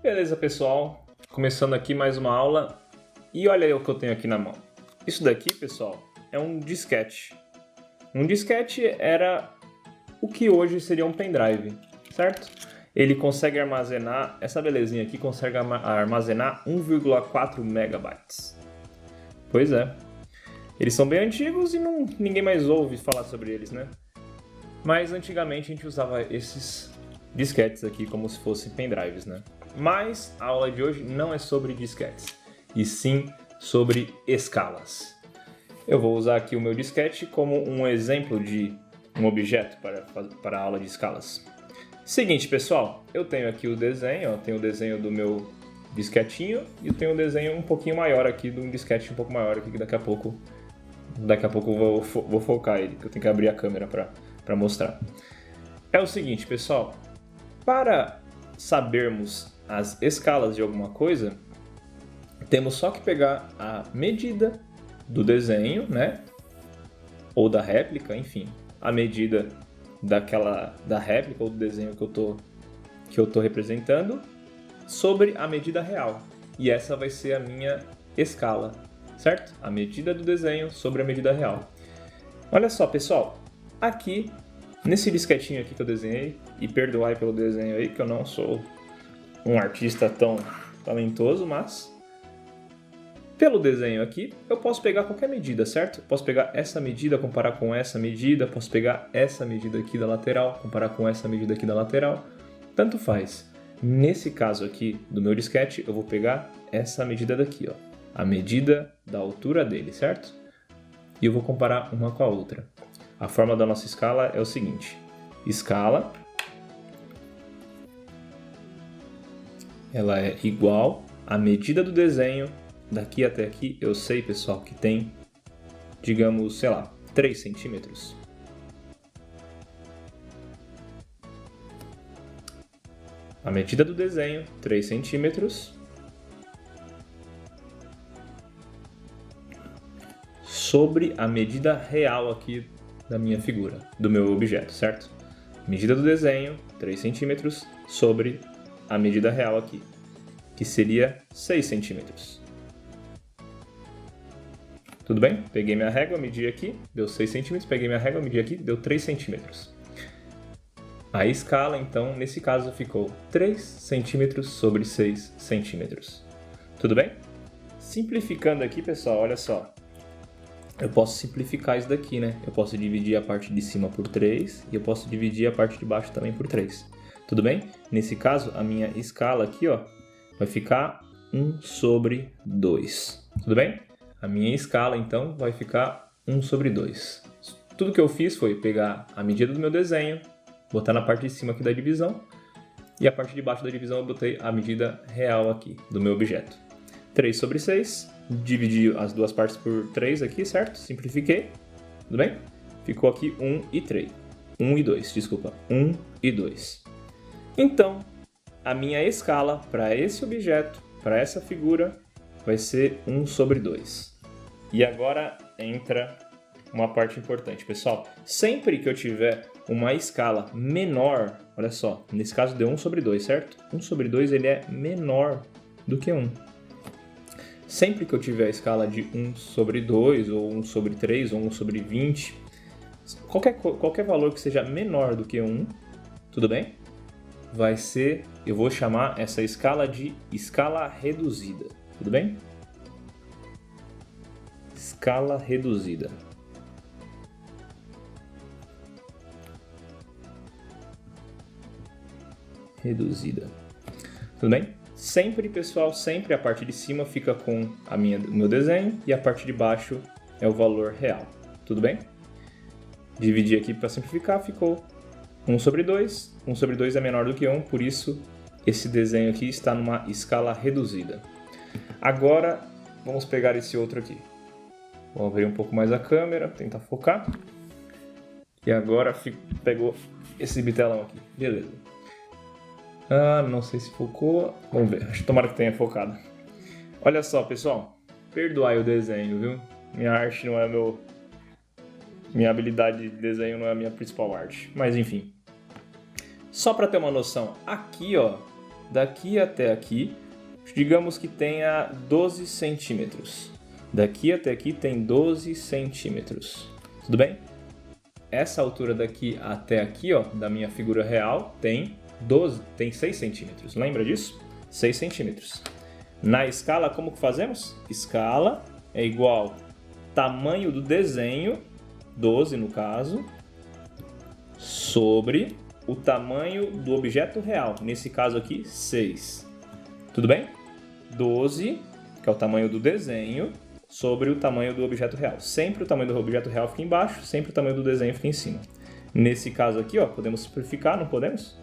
Beleza, pessoal? Começando aqui mais uma aula. E olha aí o que eu tenho aqui na mão. Isso daqui, pessoal, é um disquete. Um disquete era o que hoje seria um pendrive, certo? Ele consegue armazenar, essa belezinha aqui consegue armazenar 1,4 megabytes. Pois é. Eles são bem antigos e ninguém mais ouve falar sobre eles, né? Mas antigamente a gente usava esses disquetes aqui como se fossem pendrives, né? Mas a aula de hoje não é sobre disquetes, e sim sobre escalas. Eu vou usar aqui o meu disquete como um exemplo de um objeto para a aula de escalas. Seguinte, pessoal, eu tenho aqui o desenho, eu tenho o desenho do meu disquetinho e eu tenho um desenho um pouquinho maior aqui, de um disquete um pouco maior aqui, que daqui a pouco eu vou focar ele, que eu tenho que abrir a câmera para mostrar. É o seguinte, pessoal, para sabermos as escalas de alguma coisa, temos só que pegar a medida do desenho, né? Ou da réplica, enfim, a medida da réplica ou do desenho que eu tô representando sobre a medida real. E essa vai ser a minha escala, certo? A medida do desenho sobre a medida real. Olha só, pessoal, aqui nesse disquetinho aqui que eu desenhei, e perdoai pelo desenho aí, que eu não sou um artista tão talentoso, mas pelo desenho aqui, eu posso pegar qualquer medida, certo? Posso pegar essa medida, comparar com essa medida, posso pegar essa medida aqui da lateral, comparar com essa medida aqui da lateral, tanto faz. Nesse caso aqui do meu disquete, eu vou pegar essa medida daqui, ó, a medida da altura dele, certo? E eu vou comparar uma com a outra. A forma da nossa escala é o seguinte: escala, ela é igual à medida do desenho daqui até aqui. Eu sei, pessoal, que tem, digamos, sei lá, 3 centímetros. A medida do desenho, 3 centímetros, sobre a medida real aqui da minha figura, do meu objeto, certo? Medida do desenho, 3 centímetros, sobre a medida real aqui, que seria 6 centímetros. Tudo bem? Peguei minha régua, medi aqui, deu 6 centímetros, peguei minha régua, medi aqui, deu 3 centímetros. A escala, então, nesse caso, ficou 3 centímetros sobre 6 centímetros. Tudo bem? Simplificando aqui, pessoal, olha só. Eu posso simplificar isso daqui, né? Eu posso dividir a parte de cima por 3 e eu posso dividir a parte de baixo também por 3. Tudo bem? Nesse caso, a minha escala aqui, ó, vai ficar 1 sobre 2. Tudo bem? A minha escala, então, vai ficar 1 sobre 2. Tudo que eu fiz foi pegar a medida do meu desenho, botar na parte de cima aqui da divisão, e a parte de baixo da divisão eu botei a medida real aqui do meu objeto. 3 sobre 6, dividi as duas partes por 3 aqui, certo? Simplifiquei, tudo bem? Ficou aqui 1 e 3. 1 e 2, desculpa. 1 e 2. Então, a minha escala para esse objeto, para essa figura, vai ser 1 sobre 2. E agora entra uma parte importante, pessoal. Sempre que eu tiver uma escala menor, olha só, nesse caso deu 1 sobre 2, certo? 1 sobre 2 ele é menor do que 1. Sempre que eu tiver a escala de 1 sobre 2, ou 1 sobre 3, ou 1 sobre 20, qualquer valor que seja menor do que 1, tudo bem? Vai ser, eu vou chamar essa escala de escala reduzida, tudo bem? Escala reduzida. Reduzida. Tudo bem? Sempre, pessoal, sempre a parte de cima fica com o meu desenho e a parte de baixo é o valor real. Tudo bem? Dividi aqui para simplificar, ficou 1 sobre 2. 1 sobre 2 é menor do que 1, por isso esse desenho aqui está numa escala reduzida. Agora, vamos pegar esse outro aqui. Vou abrir um pouco mais a câmera, tentar focar. E agora pegou esse bitelão aqui. Beleza. Não sei se focou. Vamos ver, acho que tomara que tenha focado. Olha só, pessoal. Perdoai o desenho, viu? Minha arte não é minha habilidade de desenho não é a minha principal arte. Mas enfim. Só para ter uma noção, aqui, ó, daqui até aqui, digamos que tenha 12 centímetros. Daqui até aqui tem 12 centímetros. Tudo bem? Essa altura daqui até aqui, ó, da minha figura real, tem 6 centímetros. Lembra disso? 6 centímetros. Na escala, como que fazemos? Escala é igual tamanho do desenho, 12 no caso, sobre o tamanho do objeto real. Nesse caso aqui, 6. Tudo bem? 12, que é o tamanho do desenho, sobre o tamanho do objeto real. Sempre o tamanho do objeto real fica embaixo, sempre o tamanho do desenho fica em cima. Nesse caso aqui, ó, podemos simplificar, não podemos?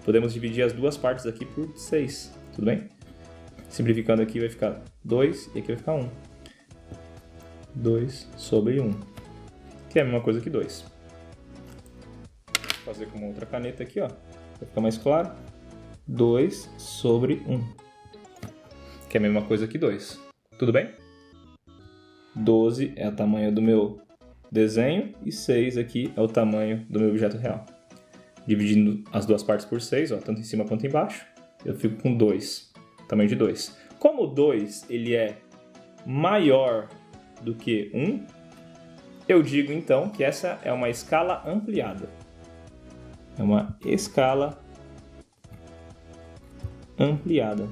Podemos dividir as duas partes aqui por 6, tudo bem? Simplificando aqui vai ficar 2 e aqui vai ficar 1. 2 sobre 1, que é a mesma coisa que 2. Vou fazer com uma outra caneta aqui, ó, para ficar mais claro. 2 sobre 1, que é a mesma coisa que 2. Tudo bem? 12 é o tamanho do meu desenho e 6 aqui é o tamanho do meu objeto real. Dividindo as duas partes por 6, ó, tanto em cima quanto embaixo, eu fico com 2, tamanho de 2. Como o 2 ele é maior do que 1, eu digo então que essa é uma escala ampliada. É uma escala ampliada.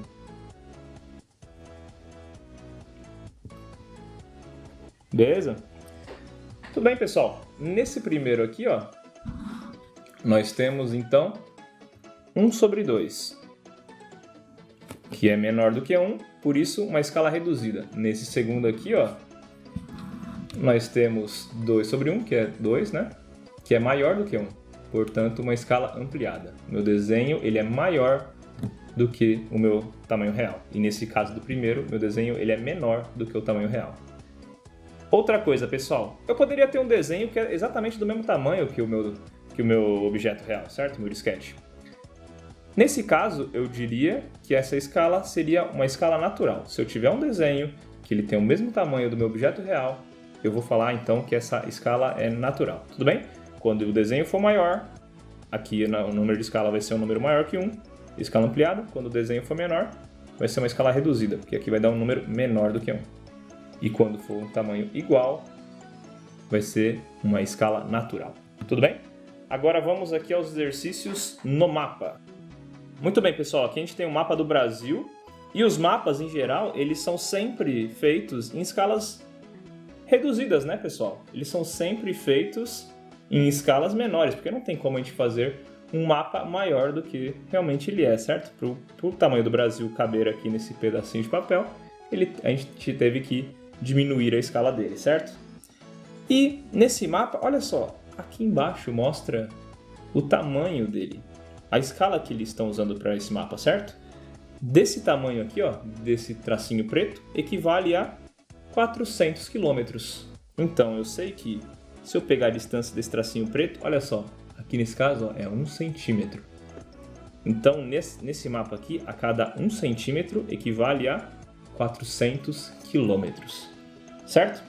Beleza? Tudo bem, pessoal. Nesse primeiro aqui, ó, nós temos então 1 sobre 2, que é menor do que 1, por isso uma escala reduzida. Nesse segundo aqui, ó, nós temos 2 sobre 1, que é 2, né? Que é maior do que 1, portanto uma escala ampliada. Meu desenho ele é maior do que o meu tamanho real. E nesse caso do primeiro, meu desenho ele é menor do que o tamanho real. Outra coisa, pessoal, eu poderia ter um desenho que é exatamente do mesmo tamanho que o meu objeto real, certo? Meu disquete. Nesse caso, eu diria que essa escala seria uma escala natural. Se eu tiver um desenho que ele tem o mesmo tamanho do meu objeto real, eu vou falar então que essa escala é natural. Tudo bem? Quando o desenho for maior, aqui o número de escala vai ser um número maior que 1, escala ampliada. Quando o desenho for menor, vai ser uma escala reduzida, porque aqui vai dar um número menor do que 1. E quando for um tamanho igual, vai ser uma escala natural. Tudo bem? Agora vamos aqui aos exercícios no mapa. Muito bem, pessoal. Aqui a gente tem o mapa do Brasil. E os mapas, em geral, eles são sempre feitos em escalas reduzidas, né, pessoal? Eles são sempre feitos em escalas menores, porque não tem como a gente fazer um mapa maior do que realmente ele é, certo? Para o tamanho do Brasil caber aqui nesse pedacinho de papel, a gente teve que diminuir a escala dele, certo? E nesse mapa, olha só, aqui embaixo mostra o tamanho dele, a escala que eles estão usando para esse mapa, certo? Desse tamanho aqui, ó, desse tracinho preto, equivale a 400 quilômetros. Então eu sei que se eu pegar a distância desse tracinho preto, olha só, aqui nesse caso ó, é 1 centímetro. Então nesse mapa aqui, a cada 1 centímetro equivale a 400 quilômetros, certo?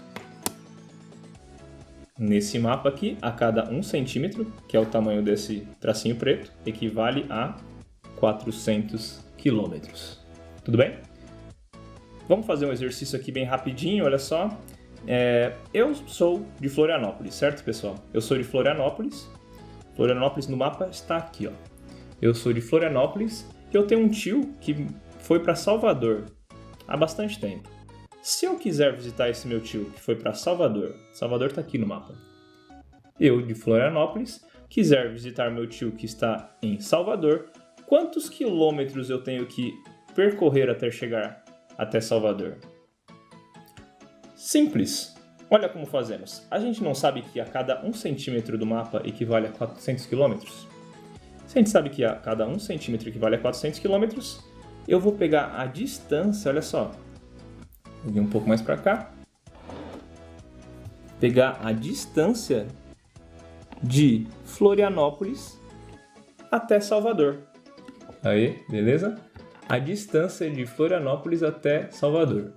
Nesse mapa aqui, a cada 1 centímetro, que é o tamanho desse tracinho preto, equivale a 400 quilômetros. Tudo bem? Vamos fazer um exercício aqui bem rapidinho, olha só. Eu sou de Florianópolis, certo, pessoal? Eu sou de Florianópolis. Florianópolis no mapa está aqui, ó. Eu sou de Florianópolis e eu tenho um tio que foi para Salvador há bastante tempo. Se eu quiser visitar esse meu tio que foi para Salvador, Salvador está aqui no mapa. Eu, de Florianópolis, quiser visitar meu tio que está em Salvador, quantos quilômetros eu tenho que percorrer até chegar até Salvador? Simples. Olha como fazemos. A gente não sabe que a cada 1 centímetro do mapa equivale a 400 quilômetros? Se a gente sabe que a cada 1 centímetro equivale a 400 quilômetros, eu vou pegar a distância, olha só, vou vir um pouco mais para cá, pegar a distância de Florianópolis até Salvador. Aí, beleza? A distância de Florianópolis até Salvador.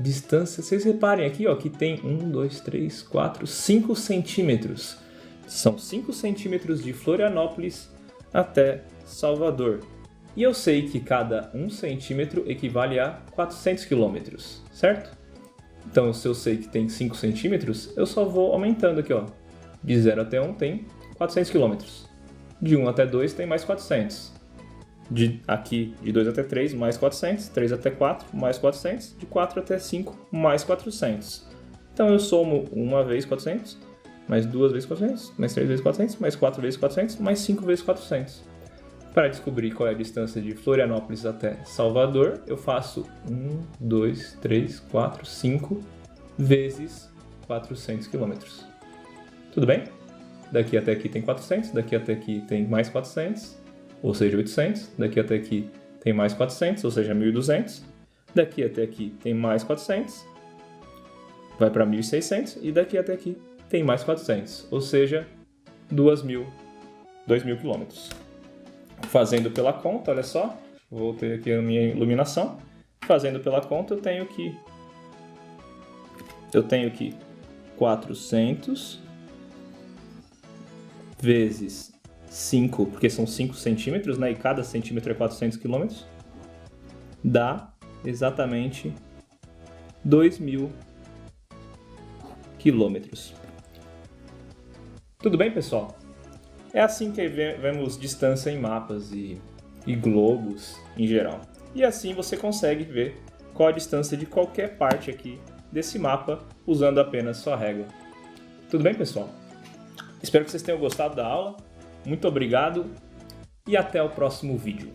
Distância, vocês reparem aqui, ó, que tem 1, 2, 3, 4, 5 centímetros. São 5 centímetros de Florianópolis até Salvador. E eu sei que cada 1 centímetro equivale a 400 quilômetros, certo? Então, se eu sei que tem 5 centímetros, eu só vou aumentando aqui, ó. De 0 até 1 tem 400 quilômetros. De 1 até 2 tem mais 400. Aqui, de 2 até 3, mais 400. 3 até 4, mais 400. De 4 até 5, mais 400. Então, eu somo uma vez 400, mais 2 vezes 400, mais 3 vezes 400, mais 4 vezes 400, mais 5 vezes 400. Para descobrir qual é a distância de Florianópolis até Salvador, eu faço 1, 2, 3, 4, 5 vezes 400 quilômetros. Tudo bem? Daqui até aqui tem 400, daqui até aqui tem mais 400, ou seja, 800. Daqui até aqui tem mais 400, ou seja, 1.200. Daqui até aqui tem mais 400, vai para 1.600. E daqui até aqui tem mais 400, ou seja, 2.000 quilômetros. Fazendo pela conta, olha só, voltei aqui a minha iluminação. Fazendo pela conta, eu tenho que 400 vezes 5, porque são 5 centímetros, né? E cada centímetro é 400 quilômetros, dá exatamente 2.000 quilômetros. Tudo bem, pessoal? É assim que vemos distância em mapas e globos em geral. E assim você consegue ver qual a distância de qualquer parte aqui desse mapa usando apenas sua régua. Tudo bem, pessoal? Espero que vocês tenham gostado da aula. Muito obrigado e até o próximo vídeo.